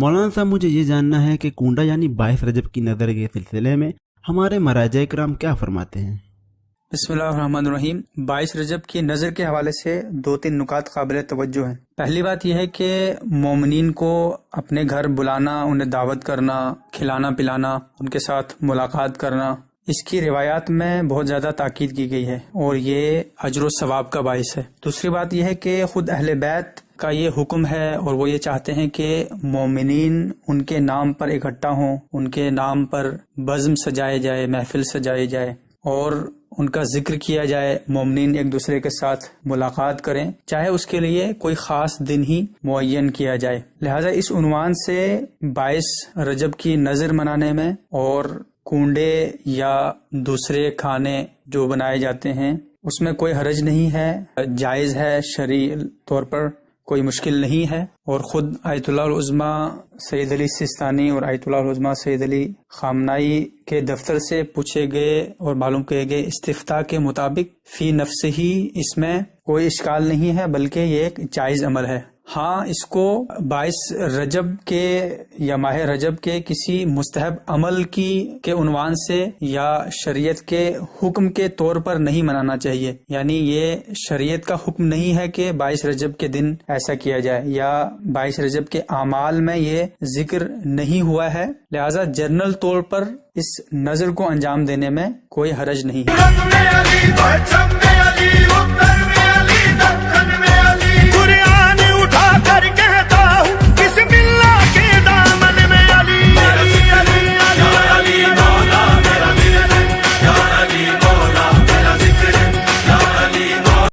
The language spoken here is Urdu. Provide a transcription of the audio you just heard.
مولانا صاحب مجھے یہ جاننا ہے کہ کونڈا یعنی 22 رجب کی نظر کے سلسلے میں ہمارے مراجع کرام کیا فرماتے ہیں؟ بسم اللہ الرحمن الرحیم۔ 22 رجب کی نظر کے حوالے سے 2-3 نکات قابل توجہ ہیں۔ پہلی بات یہ ہے کہ مومنین کو اپنے گھر بلانا، انہیں دعوت کرنا، کھلانا پلانا، ان کے ساتھ ملاقات کرنا، اس کی روایات میں بہت زیادہ تاکید کی گئی ہے اور یہ اجر و ثواب کا باعث ہے۔ دوسری بات یہ ہے کہ خود اہل بیت کا یہ حکم ہے اور وہ یہ چاہتے ہیں کہ مومنین ان کے نام پر اکٹھا ہوں، ان کے نام پر بزم سجائے جائے، محفل سجائی جائے اور ان کا ذکر کیا جائے، مومنین ایک دوسرے کے ساتھ ملاقات کریں، چاہے اس کے لیے کوئی خاص دن ہی معین کیا جائے۔ لہذا اس عنوان سے 22 رجب کی نظر منانے میں اور کونڈے یا دوسرے کھانے جو بنائے جاتے ہیں اس میں کوئی حرج نہیں ہے، جائز ہے، شرعی طور پر کوئی مشکل نہیں ہے۔ اور خود آیت اللہ العظمیٰ سید علی سیستانی اور آیت اللہ العظمیٰ سید علی خامنائی کے دفتر سے پوچھے گئے اور معلوم کیے گئے استفتاء کے مطابق فی نفس ہی اس میں کوئی اشکال نہیں ہے، بلکہ یہ ایک جائز عمل ہے۔ ہاں، اس کو 22 رجب کے یا ماہ رجب کے کسی مستحب عمل کے عنوان سے یا شریعت کے حکم کے طور پر نہیں منانا چاہیے، یعنی یہ شریعت کا حکم نہیں ہے کہ 22 رجب کے دن ایسا کیا جائے یا 22 رجب کے اعمال میں یہ ذکر نہیں ہوا ہے، لہذا جنرل طور پر اس نظر کو انجام دینے میں کوئی حرج نہیں ہے۔